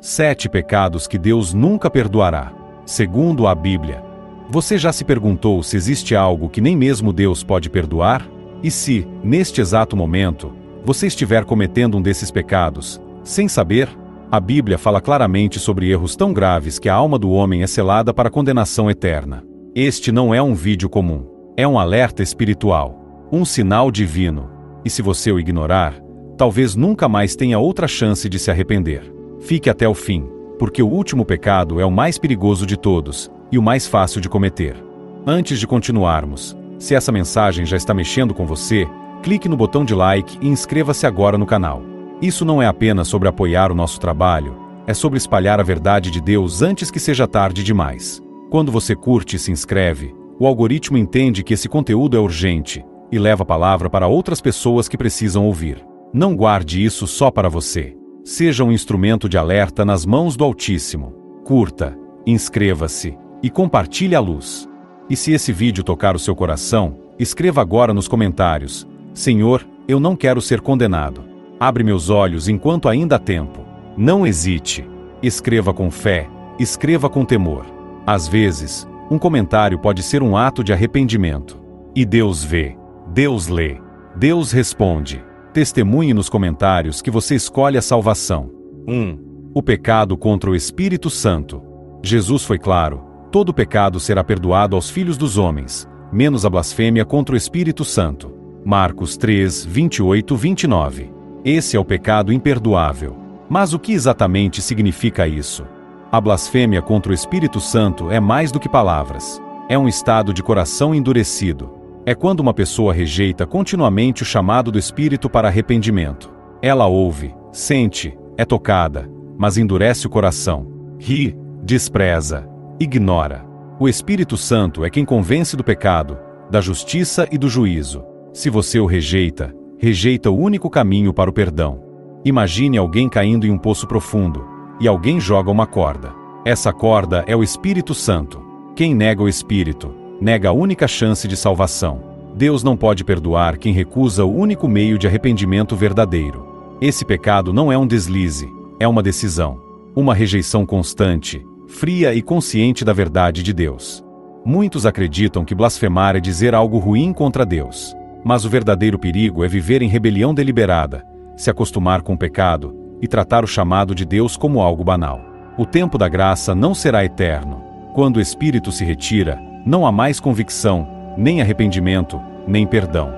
7 pecados que Deus nunca perdoará. Segundo a Bíblia. Você já se perguntou se existe algo que nem mesmo Deus pode perdoar? E se, neste exato momento, você estiver cometendo um desses pecados, sem saber? A Bíblia fala claramente sobre erros tão graves que a alma do homem é selada para a condenação eterna. Este não é um vídeo comum. É um alerta espiritual. Um sinal divino. E se você o ignorar, talvez nunca mais tenha outra chance de se arrepender. Fique até o fim, porque o último pecado é o mais perigoso de todos e o mais fácil de cometer. Antes de continuarmos, se essa mensagem já está mexendo com você, clique no botão de like e inscreva-se agora no canal. Isso não é apenas sobre apoiar o nosso trabalho, é sobre espalhar a verdade de Deus antes que seja tarde demais. Quando você curte e se inscreve, o algoritmo entende que esse conteúdo é urgente e leva a palavra para outras pessoas que precisam ouvir. Não guarde isso só para você. Seja um instrumento de alerta nas mãos do Altíssimo. Curta, inscreva-se e compartilhe a luz. E se esse vídeo tocar o seu coração, escreva agora nos comentários: Senhor, eu não quero ser condenado. Abre meus olhos enquanto ainda há tempo. Não hesite. Escreva com fé, escreva com temor. Às vezes, um comentário pode ser um ato de arrependimento. E Deus vê, Deus lê, Deus responde. Testemunhe nos comentários que você escolhe a salvação. 1. O pecado contra o Espírito Santo. Jesus foi claro: todo pecado será perdoado aos filhos dos homens, menos a blasfêmia contra o Espírito Santo. Marcos 3, 28-29. Esse é o pecado imperdoável. Mas o que exatamente significa isso? A blasfêmia contra o Espírito Santo é mais do que palavras. É um estado de coração endurecido. É quando uma pessoa rejeita continuamente o chamado do Espírito para arrependimento. Ela ouve, sente, é tocada, mas endurece o coração. Ri, despreza, ignora. O Espírito Santo é quem convence do pecado, da justiça e do juízo. Se você o rejeita, rejeita o único caminho para o perdão. Imagine alguém caindo em um poço profundo, e alguém joga uma corda. Essa corda é o Espírito Santo. Quem nega o Espírito, nega a única chance de salvação. Deus não pode perdoar quem recusa o único meio de arrependimento verdadeiro. Esse pecado não é um deslize, é uma decisão. Uma rejeição constante, fria e consciente da verdade de Deus. Muitos acreditam que blasfemar é dizer algo ruim contra Deus. Mas o verdadeiro perigo é viver em rebelião deliberada, se acostumar com o pecado e tratar o chamado de Deus como algo banal. O tempo da graça não será eterno. Quando o Espírito se retira, não há mais convicção, nem arrependimento, nem perdão.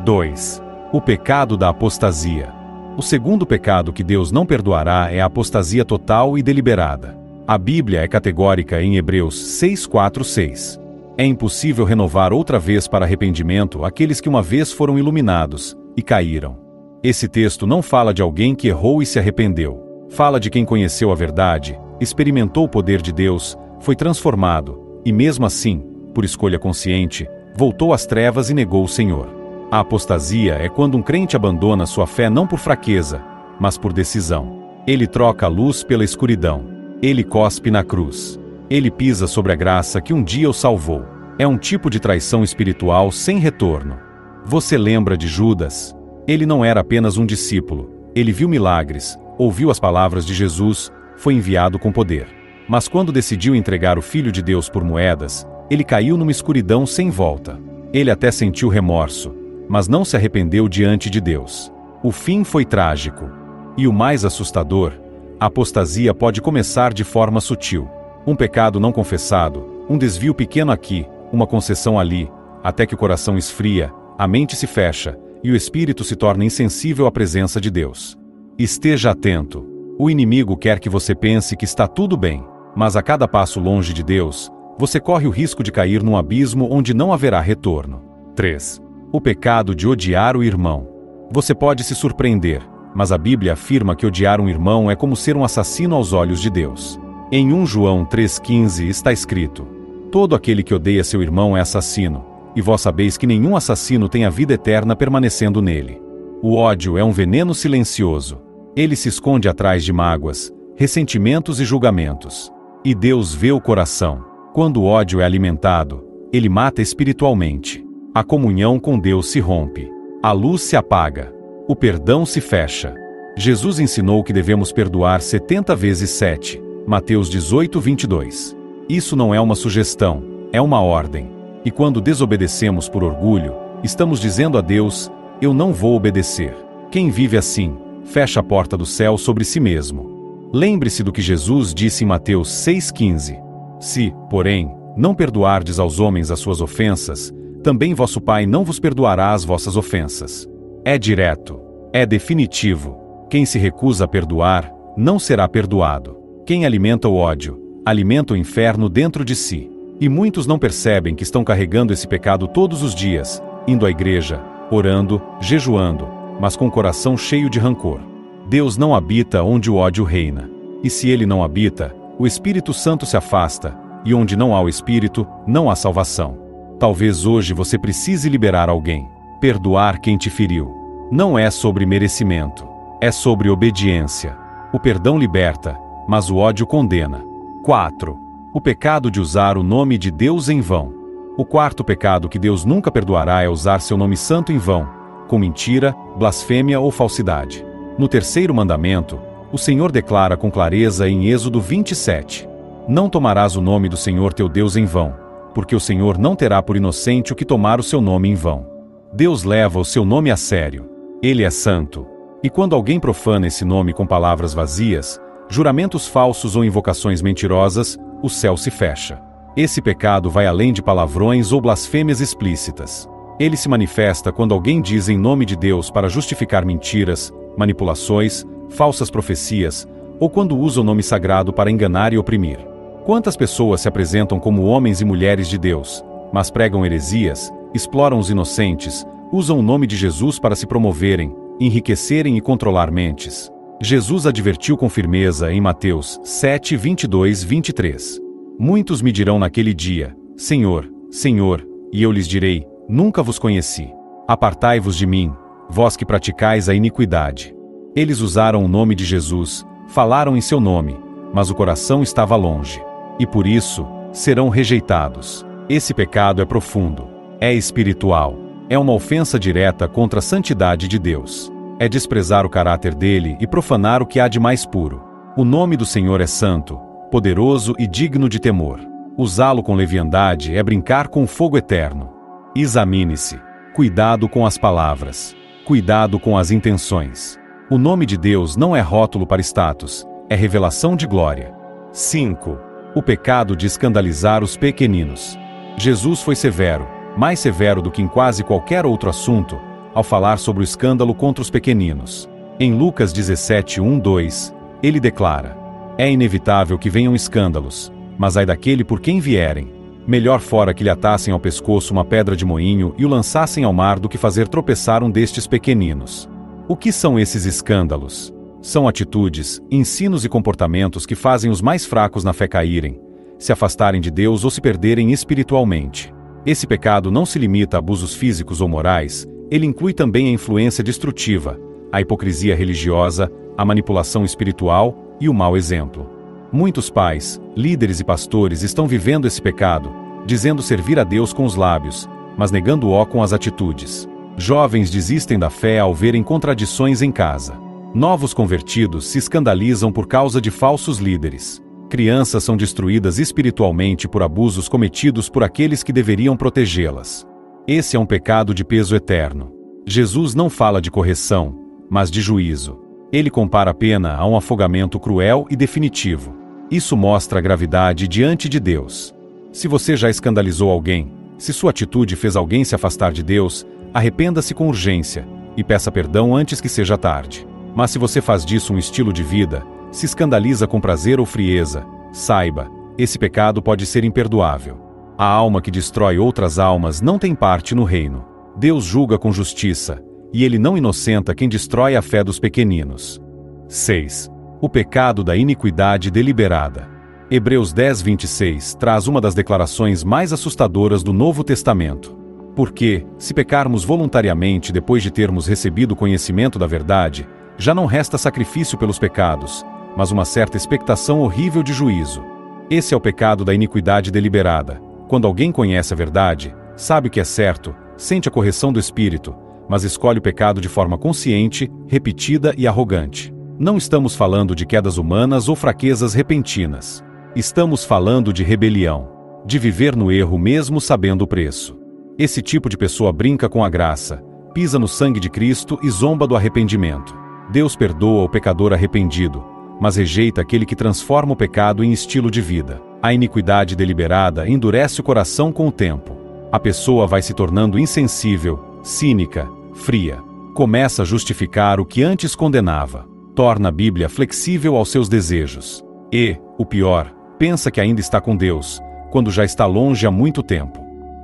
2. O pecado da apostasia. O segundo pecado que Deus não perdoará é a apostasia total e deliberada. A Bíblia é categórica em Hebreus 6:4-6. É impossível renovar outra vez para arrependimento aqueles que uma vez foram iluminados e caíram. Esse texto não fala de alguém que errou e se arrependeu. Fala de quem conheceu a verdade, experimentou o poder de Deus, foi transformado, e mesmo assim, por escolha consciente, voltou às trevas e negou o Senhor. A apostasia é quando um crente abandona sua fé não por fraqueza, mas por decisão. Ele troca a luz pela escuridão. Ele cospe na cruz. Ele pisa sobre a graça que um dia o salvou. É um tipo de traição espiritual sem retorno. Você lembra de Judas? Ele não era apenas um discípulo. Ele viu milagres, ouviu as palavras de Jesus, foi enviado com poder. Mas quando decidiu entregar o Filho de Deus por moedas, ele caiu numa escuridão sem volta. Ele até sentiu remorso, mas não se arrependeu diante de Deus. O fim foi trágico. E o mais assustador, a apostasia pode começar de forma sutil. Um pecado não confessado, um desvio pequeno aqui, uma concessão ali, até que o coração esfria, a mente se fecha, e o espírito se torna insensível à presença de Deus. Esteja atento. O inimigo quer que você pense que está tudo bem, mas a cada passo longe de Deus, você corre o risco de cair num abismo onde não haverá retorno. 3. O pecado de odiar o irmão. Você pode se surpreender, mas a Bíblia afirma que odiar um irmão é como ser um assassino aos olhos de Deus. Em 1 João 3,15 está escrito: todo aquele que odeia seu irmão é assassino, e vós sabeis que nenhum assassino tem a vida eterna permanecendo nele. O ódio é um veneno silencioso. Ele se esconde atrás de mágoas, ressentimentos e julgamentos. E Deus vê o coração. Quando o ódio é alimentado, ele mata espiritualmente. A comunhão com Deus se rompe. A luz se apaga. O perdão se fecha. Jesus ensinou que devemos perdoar 70 vezes 7. Mateus 18, 22. Isso não é uma sugestão, é uma ordem. E quando desobedecemos por orgulho, estamos dizendo a Deus: eu não vou obedecer. Quem vive assim, fecha a porta do céu sobre si mesmo. Lembre-se do que Jesus disse em Mateus 6,15. Se, porém, não perdoardes aos homens as suas ofensas, também vosso Pai não vos perdoará as vossas ofensas. É direto, é definitivo. Quem se recusa a perdoar, não será perdoado. Quem alimenta o ódio, alimenta o inferno dentro de si. E muitos não percebem que estão carregando esse pecado todos os dias, indo à igreja, orando, jejuando, mas com o coração cheio de rancor. Deus não habita onde o ódio reina. E se ele não habita, o Espírito Santo se afasta, e onde não há o Espírito, não há salvação. Talvez hoje você precise liberar alguém, perdoar quem te feriu. Não é sobre merecimento, é sobre obediência. O perdão liberta, mas o ódio condena. 4. O pecado de usar o nome de Deus em vão. O quarto pecado que Deus nunca perdoará é usar seu nome santo em vão, com mentira, blasfêmia ou falsidade. No terceiro mandamento, o Senhor declara com clareza em Êxodo 27: não tomarás o nome do Senhor teu Deus em vão, porque o Senhor não terá por inocente o que tomar o seu nome em vão. Deus leva o seu nome a sério. Ele é santo. E quando alguém profana esse nome com palavras vazias, juramentos falsos ou invocações mentirosas, o céu se fecha. Esse pecado vai além de palavrões ou blasfêmias explícitas. Ele se manifesta quando alguém diz em nome de Deus para justificar mentiras, manipulações, falsas profecias, ou quando usa o nome sagrado para enganar e oprimir. Quantas pessoas se apresentam como homens e mulheres de Deus, mas pregam heresias, exploram os inocentes, usam o nome de Jesus para se promoverem, enriquecerem e controlar mentes? Jesus advertiu com firmeza em Mateus 7, 22, 23. Muitos me dirão naquele dia: Senhor, Senhor, e eu lhes direi: nunca vos conheci. Apartai-vos de mim, vós que praticais a iniquidade. Eles usaram o nome de Jesus, falaram em seu nome, mas o coração estava longe. E por isso, serão rejeitados. Esse pecado é profundo, é espiritual, é uma ofensa direta contra a santidade de Deus. É desprezar o caráter dele e profanar o que há de mais puro. O nome do Senhor é santo, poderoso e digno de temor. Usá-lo com leviandade é brincar com o fogo eterno. Examine-se. Cuidado com as palavras. Cuidado com as intenções. O nome de Deus não é rótulo para status, é revelação de glória. 5. O pecado de escandalizar os pequeninos. Jesus foi severo, mais severo do que em quase qualquer outro assunto, ao falar sobre o escândalo contra os pequeninos. Em Lucas 17, 1, 2, ele declara: é inevitável que venham escândalos, mas ai daquele por quem vierem. Melhor fora que lhe atassem ao pescoço uma pedra de moinho e o lançassem ao mar do que fazer tropeçar um destes pequeninos. O que são esses escândalos? São atitudes, ensinos e comportamentos que fazem os mais fracos na fé caírem, se afastarem de Deus ou se perderem espiritualmente. Esse pecado não se limita a abusos físicos ou morais, ele inclui também a influência destrutiva, a hipocrisia religiosa, a manipulação espiritual e o mau exemplo. Muitos pais, líderes e pastores estão vivendo esse pecado, dizendo servir a Deus com os lábios, mas negando-o com as atitudes. Jovens desistem da fé ao verem contradições em casa. Novos convertidos se escandalizam por causa de falsos líderes. Crianças são destruídas espiritualmente por abusos cometidos por aqueles que deveriam protegê-las. Esse é um pecado de peso eterno. Jesus não fala de correção, mas de juízo. Ele compara a pena a um afogamento cruel e definitivo. Isso mostra a gravidade diante de Deus. Se você já escandalizou alguém, se sua atitude fez alguém se afastar de Deus, arrependa-se com urgência e peça perdão antes que seja tarde. Mas se você faz disso um estilo de vida, se escandaliza com prazer ou frieza, saiba, esse pecado pode ser imperdoável. A alma que destrói outras almas não tem parte no reino. Deus julga com justiça, e ele não inocenta quem destrói a fé dos pequeninos. 6. O pecado da iniquidade deliberada. Hebreus 10, 26 traz uma das declarações mais assustadoras do Novo Testamento. Porque, se pecarmos voluntariamente depois de termos recebido o conhecimento da verdade, já não resta sacrifício pelos pecados, mas uma certa expectação horrível de juízo. Esse é o pecado da iniquidade deliberada. Quando alguém conhece a verdade, sabe o que é certo, sente a correção do Espírito, mas escolhe o pecado de forma consciente, repetida e arrogante. Não estamos falando de quedas humanas ou fraquezas repentinas. Estamos falando de rebelião, de viver no erro mesmo sabendo o preço. Esse tipo de pessoa brinca com a graça, pisa no sangue de Cristo e zomba do arrependimento. Deus perdoa o pecador arrependido, mas rejeita aquele que transforma o pecado em estilo de vida. A iniquidade deliberada endurece o coração com o tempo. A pessoa vai se tornando insensível, cínica, fria. Começa a justificar o que antes condenava. Torna a Bíblia flexível aos seus desejos. E, o pior, pensa que ainda está com Deus, quando já está longe há muito tempo.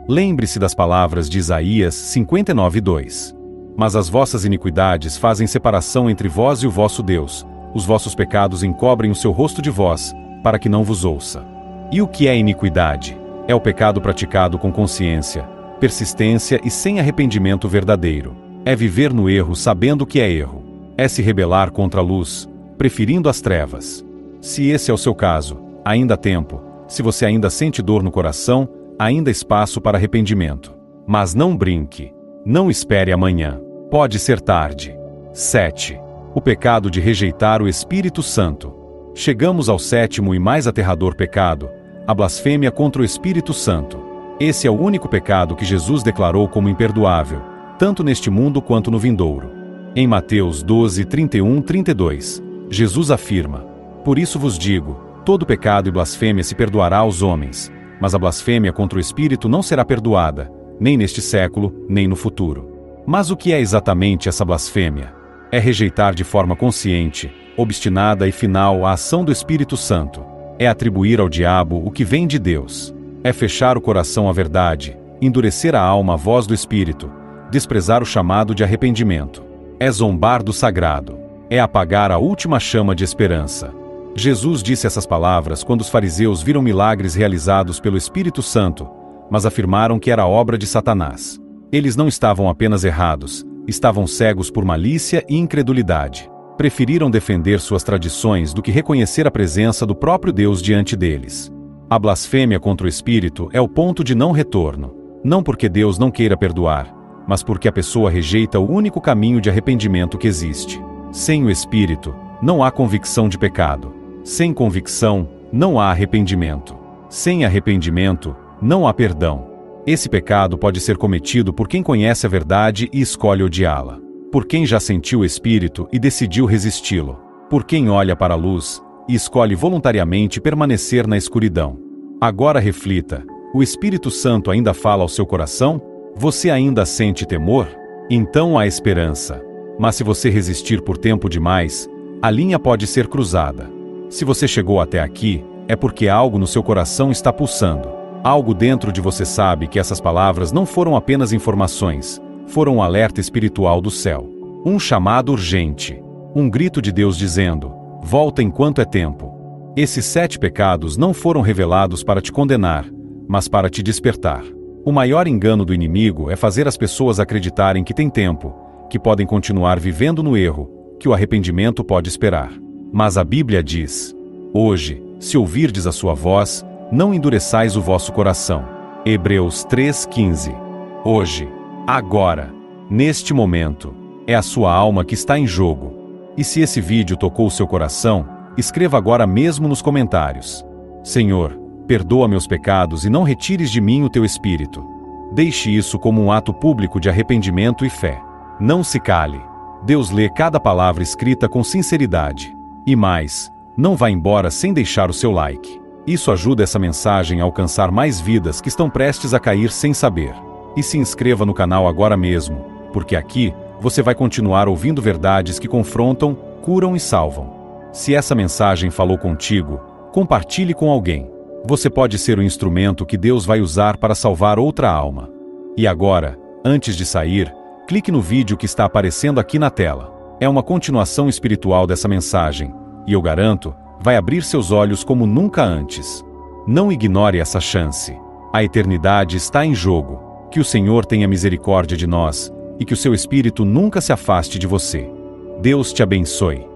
Lembre-se das palavras de Isaías 59:2. Mas as vossas iniquidades fazem separação entre vós e o vosso Deus. Os vossos pecados encobrem o seu rosto de vós, para que não vos ouça. E o que é iniquidade? É o pecado praticado com consciência, persistência e sem arrependimento verdadeiro. É viver no erro sabendo que é erro. É se rebelar contra a luz, preferindo as trevas. Se esse é o seu caso, ainda há tempo. Se você ainda sente dor no coração, ainda há espaço para arrependimento. Mas não brinque. Não espere amanhã. Pode ser tarde. 7. O pecado de rejeitar o Espírito Santo. Chegamos ao sétimo e mais aterrador pecado, a blasfêmia contra o Espírito Santo. Esse é o único pecado que Jesus declarou como imperdoável, tanto neste mundo quanto no vindouro. Em Mateus 12:31-32, Jesus afirma: Por isso vos digo, todo pecado e blasfêmia se perdoará aos homens, mas a blasfêmia contra o Espírito não será perdoada, nem neste século, nem no futuro. Mas o que é exatamente essa blasfêmia? É rejeitar de forma consciente, obstinada e final a ação do Espírito Santo. É atribuir ao diabo o que vem de Deus. É fechar o coração à verdade, endurecer a alma à voz do Espírito, desprezar o chamado de arrependimento. É zombar do sagrado. É apagar a última chama de esperança. Jesus disse essas palavras quando os fariseus viram milagres realizados pelo Espírito Santo, mas afirmaram que era obra de Satanás. Eles não estavam apenas errados, estavam cegos por malícia e incredulidade. Preferiram defender suas tradições do que reconhecer a presença do próprio Deus diante deles. A blasfêmia contra o Espírito é o ponto de não retorno. Não porque Deus não queira perdoar, mas porque a pessoa rejeita o único caminho de arrependimento que existe. Sem o Espírito, não há convicção de pecado. Sem convicção, não há arrependimento. Sem arrependimento, não há perdão. Esse pecado pode ser cometido por quem conhece a verdade e escolhe odiá-la. Por quem já sentiu o Espírito e decidiu resisti-lo. Por quem olha para a luz e escolhe voluntariamente permanecer na escuridão. Agora reflita: o Espírito Santo ainda fala ao seu coração? Você ainda sente temor? Então há esperança. Mas se você resistir por tempo demais, a linha pode ser cruzada. Se você chegou até aqui, é porque algo no seu coração está pulsando. Algo dentro de você sabe que essas palavras não foram apenas informações, foram um alerta espiritual do céu. Um chamado urgente. Um grito de Deus dizendo: volta enquanto é tempo. Esses 7 pecados não foram revelados para te condenar, mas para te despertar. O maior engano do inimigo é fazer as pessoas acreditarem que tem tempo, que podem continuar vivendo no erro, que o arrependimento pode esperar. Mas a Bíblia diz: hoje, se ouvirdes a sua voz, não endureçais o vosso coração. Hebreus 3:15. Hoje, agora, neste momento, é a sua alma que está em jogo. E se esse vídeo tocou o seu coração, escreva agora mesmo nos comentários: Senhor, perdoa meus pecados e não retires de mim o teu Espírito. Deixe isso como um ato público de arrependimento e fé. Não se cale. Deus lê cada palavra escrita com sinceridade. E mais, não vá embora sem deixar o seu like. Isso ajuda essa mensagem a alcançar mais vidas que estão prestes a cair sem saber. E se inscreva no canal agora mesmo, porque aqui você vai continuar ouvindo verdades que confrontam, curam e salvam. Se essa mensagem falou contigo, compartilhe com alguém. Você pode ser o instrumento que Deus vai usar para salvar outra alma. E agora, antes de sair, clique no vídeo que está aparecendo aqui na tela. É uma continuação espiritual dessa mensagem, e eu garanto, vai abrir seus olhos como nunca antes. Não ignore essa chance. A eternidade está em jogo. Que o Senhor tenha misericórdia de nós, e que o seu Espírito nunca se afaste de você. Deus te abençoe.